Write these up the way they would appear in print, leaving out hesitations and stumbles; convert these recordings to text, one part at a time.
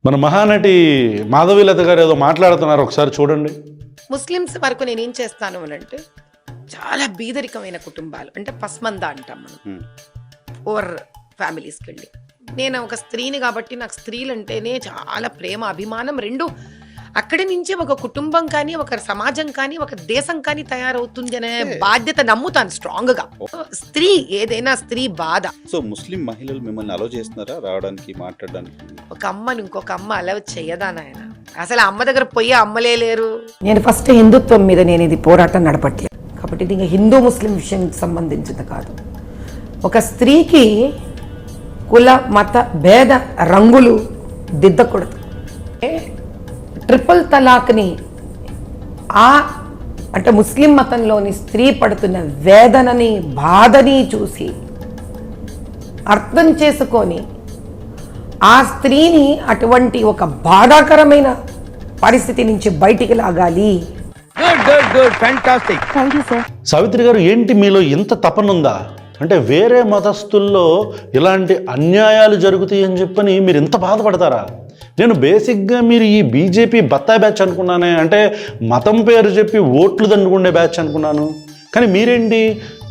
మన మహానటి మాధవీలత గారు ఏదో మాట్లాడుతున్నారు, ఒకసారి చూడండి. ముస్లిమ్స్ వరకు నేనేం చేస్తాను అని అంటే, చాలా బీదరికమైన కుటుంబాలు అంటే పస్మంద అంటాం మనం, ఓవర్ ఫ్యామిలీస్కి వెళ్ళి, నేను ఒక స్త్రీని కాబట్టి నాకు స్త్రీలంటేనే చాలా ప్రేమ అభిమానం రెండు. అక్కడి నుంచే ఒక కుటుంబం కానీ, ఒక సమాజం కానీ, ఒక దేశం కానీ తయారవుతుంది అనే బాధ్యత నమ్ముతాను స్ట్రాంగ్ గా. స్త్రీ ఏదైనా స్త్రీ బాధ. సో ముస్లిం మహిళలు మిమ్మల్ని అలౌ చేస్తున్నారా రావడానికి, మాట్లాడడానికి? ఒక అమ్మని ఇంకొక అమ్మ అలౌ చేయదా నాయన? అసలు అమ్మ దగ్గర పోయి అమ్మలే లేరు. నేను ఫస్ట్ హిందుత్వం మీద నేను ఇది పోరాటం నడపట్లేదు కాబట్టి ఇది హిందూ ముస్లిం విషయానికి సంబంధించింది కాదు. ఒక స్త్రీకి కుల మత భేద రంగులు దిద్దకూడదు. ట్రిపుల్ తలాక్ని అంటే ముస్లిం మతంలోని స్త్రీ పడుతున్న వేదనని బాధని చూసి అర్థం చేసుకొని ఆ స్త్రీని అటువంటి ఒక బాధాకరమైన పరిస్థితి నుంచి బయటికి లాగాలి. సావిత్రి గారు, ఏంటి మీలో ఇంత తపనుందా? అంటే వేరే మతస్థుల్లో ఇలాంటి అన్యాయాలు జరుగుతాయి అని చెప్పని మీరు ఇంత బాధపడతారా? నేను బేసిక్గా మీరు ఈ బీజేపీ బత్తాయి బ్యాచ్ అనుకున్నానే, అంటే మతం పేరు చెప్పి ఓట్లు దండుకుండే బ్యాచ్ అనుకున్నాను. కానీ మీరేంటి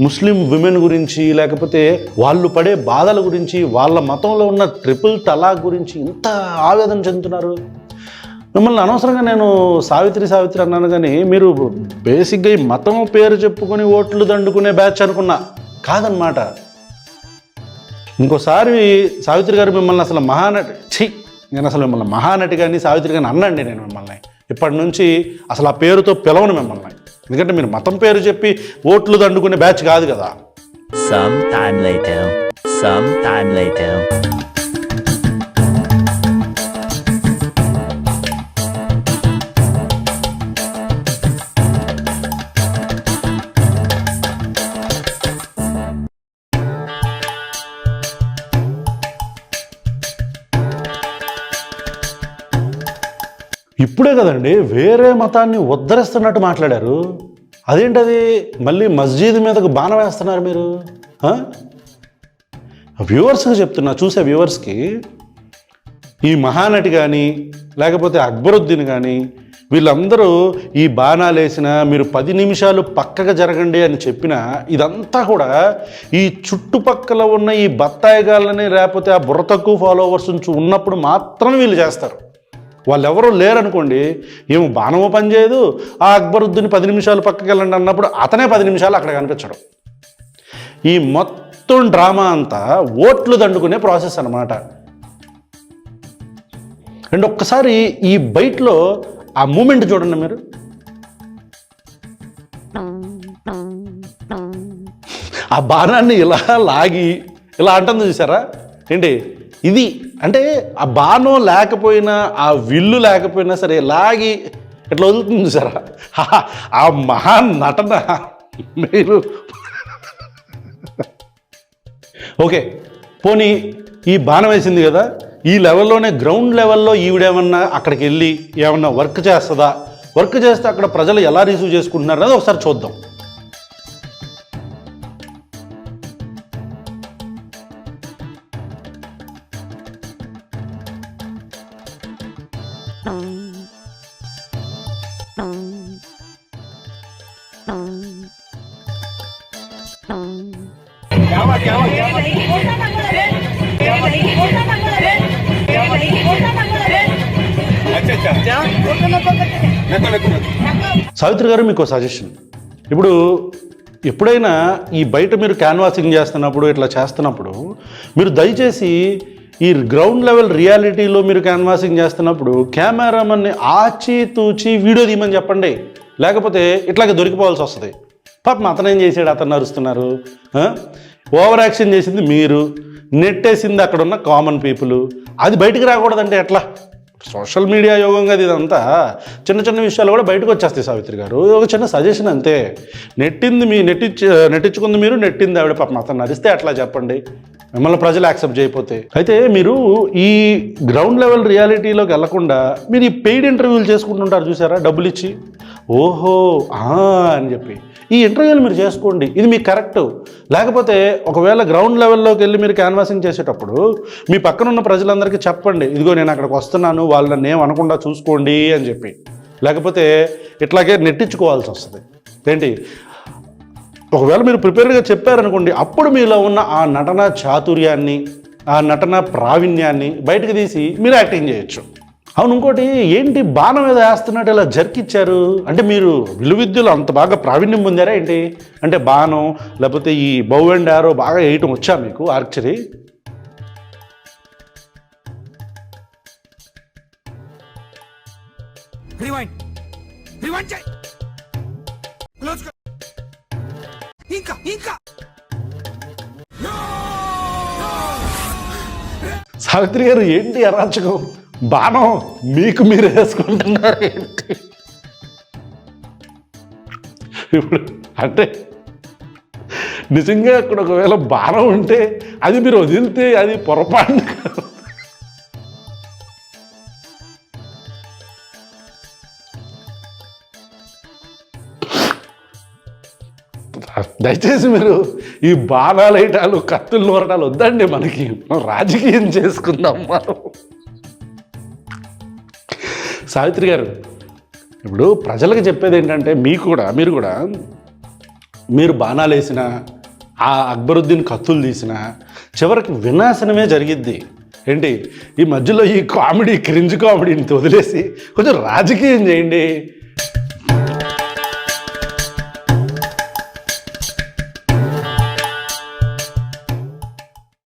ముస్లిం విమెన్ గురించి, లేకపోతే వాళ్ళు పడే బాధల గురించి, వాళ్ళ మతంలో ఉన్న ట్రిపుల్ తలాక్ గురించి ఇంత ఆవేదన చెందుతున్నారు? మిమ్మల్ని అనవసరంగా నేను సావిత్రి సావిత్రి అన్నాను, కానీ మీరు బేసిక్గా ఈ మతం పేరు చెప్పుకొని ఓట్లు దండుకునే బ్యాచ్ అనుకున్నా. కాదనమాట. ఇంకోసారి సావిత్రి గారు మిమ్మల్ని అసలు నేను అసలు మిమ్మల్ని మహానటి కానీ సావిత్రి కానీ అన్నండి. నేను మిమ్మల్ని ఇప్పటి నుంచి అసలు ఆ పేరుతో పిలవను మిమ్మల్ని. ఎందుకంటే మీరు మతం పేరు చెప్పి ఓట్లు దండుకునే బ్యాచ్ కాదు కదా. Some time later. ఇప్పుడే కదండి వేరే మతాన్ని ఉద్ధరిస్తున్నట్టు మాట్లాడారు. అదేంటది? మళ్ళీ మస్జిద్ మీదకు బాణం వేస్తున్నారు మీరు. వ్యూవర్స్కి చెప్తున్నా, చూసే వ్యూవర్స్కి, ఈ మహానటి కానీ లేకపోతే అక్బరుద్దీన్ కానీ వీళ్ళందరూ ఈ బాణాలు వేసినా, మీరు 10 నిమిషాలు పక్కగా జరగండి అని చెప్పినా, ఇదంతా కూడా ఈ చుట్టుపక్కల ఉన్న ఈ బత్తాయిగాళ్ళని లేకపోతే ఆ బుర్ర తక్కువ ఫాలోవర్స్ ఉన్నప్పుడు మాత్రం వీళ్ళు చేస్తారు. వాళ్ళు ఎవరో లేరనుకోండి, ఏమో బాణమో పనిచేయదు, ఆ అక్బరుద్దీన్ 10 నిమిషాలు పక్కకి వెళ్ళండి అన్నప్పుడు అతనే 10 నిమిషాలు అక్కడ కనిపించడం. ఈ మొత్తం డ్రామా అంతా ఓట్లు దండుకునే ప్రాసెస్ అన్నమాట. అండ్ ఒక్కసారి ఈ బైట్లో ఆ మూమెంట్ చూడండి మీరు. ఆ బాణాన్ని ఇలా లాగి ఇలా అంటుంది చూసారా? ఏంటి ఇది అంటే, ఆ బాణం లేకపోయినా, ఆ విల్లు లేకపోయినా సరే లాగి ఇట్లా వదులుతుంది చూసారా? ఆ మహా నటన మీరు ఓకే పోనీ ఈ బాణం వేసింది కదా, ఈ లెవెల్లోనే గ్రౌండ్ లెవెల్లో ఈవిడేమన్నా అక్కడికి వెళ్ళి ఏమన్నా వర్క్ చేస్తుందా? వర్క్ చేస్తే అక్కడ ప్రజలు ఎలా రిసీవ్ చేసుకుంటున్నారు అనేది ఒకసారి చూద్దాం. సావిత్రి గారు, మీకు సజెషన్. ఇప్పుడు ఎప్పుడైనా ఈ బయట మీరు క్యాన్వాసింగ్ చేస్తున్నప్పుడు, ఇట్లా చేస్తున్నప్పుడు మీరు దయచేసి ఈ గ్రౌండ్ లెవెల్ రియాలిటీలో మీరు క్యాన్వాసింగ్ చేస్తున్నప్పుడు కెమెరామన్ని ఆచితూచి వీడియో తీయమని చెప్పండి. లేకపోతే ఇట్లాగే దొరికిపోవాల్సి వస్తుంది. పాపం అతనేం చేసాడు, అతను అరుస్తున్నారు. ఓవర్ యాక్షన్ చేసింది మీరు, నెట్టేసింది అక్కడ ఉన్న కామన్ పీపుల్. అది బయటికి రాకూడదంటే ఎట్లా? సోషల్ మీడియా యోగం కదా ఇదంతా. చిన్న చిన్న విషయాలు కూడా బయటకు వచ్చేస్తాయి. సావిత్రి గారు, ఒక చిన్న సజెషన్ అంతే. నెట్టించుకుంది మీరు, నెట్టింది ఆవిడ, పాపం అతను నరిస్తే అట్లా చెప్పండి. మిమ్మల్ని ప్రజలు యాక్సెప్ట్ చేయకపోతే. అయితే మీరు ఈ గ్రౌండ్ లెవెల్ రియాలిటీలోకి వెళ్లకుండా మీరు ఈ పెయిడ్ ఇంటర్వ్యూలు చేసుకుంటుంటారు చూసారా, డబ్బులు ఇచ్చి, ఓహో అని చెప్పి ఈ ఇంటర్వ్యూలు మీరు చేసుకోండి, ఇది మీకు కరెక్ట్. లేకపోతే ఒకవేళ గ్రౌండ్ లెవెల్లోకి వెళ్ళి మీరు క్యాన్వాసింగ్ చేసేటప్పుడు మీ పక్కన ఉన్న ప్రజలందరికీ చెప్పండి, ఇదిగో నేను అక్కడికి వస్తున్నాను, వాళ్ళు నన్ను ఏం అనకుండా చూసుకోండి అని చెప్పి. లేకపోతే ఇట్లాగే నెట్టించుకోవాల్సి వస్తుంది. ఏంటి, ఒకవేళ మీరు ప్రిపేర్గా చెప్పారనుకోండి, అప్పుడు మీలో ఉన్న ఆ నటన చాతుర్యాన్ని, ఆ నటన ప్రావీణ్యాన్ని బయటకు తీసి మీరు యాక్టింగ్ చేయొచ్చు. అవును, ఇంకోటి ఏంటి, బాణం మీద వేస్తున్నట్టు ఇలా జర్కిచ్చారు అంటే మీరు విలువిద్యలో అంత బాగా ప్రావీణ్యం పొందారా ఏంటి? అంటే బాణం లేకపోతే ఈ బౌ అండ్ యారో బాగా వేయటం వచ్చా మీకు, ఆర్చరీ? సావిత్రి గారు ఏంటి అరాచకం, బాణం మీకు మీరు వేసుకుంటున్నారు ఏంటి? ఇప్పుడు అంటే నిజంగా అక్కడ ఒకవేళ బాణం ఉంటే అది మీరు వదిలితే అది పొరపాటు కాదు. దయచేసి మీరు ఈ బాణాలేయటాలు కత్తులు నూరటాలు వద్దండి, మనకి రాజకీయం చేసుకుందాం మనం. సావిత్రి గారు, ఇప్పుడు ప్రజలకు చెప్పేది ఏంటంటే మీరు కూడా మీరు బాణాలు వేసినా, ఆ అక్బరుద్దీన్ కత్తులు తీసినా చివరికి వినాశనమే జరిగిద్ది. ఏంటి, ఈ మధ్యలో ఈ కామెడీ క్రింజ్ కామెడీని వదిలేసి కొంచెం రాజకీయం చేయండి.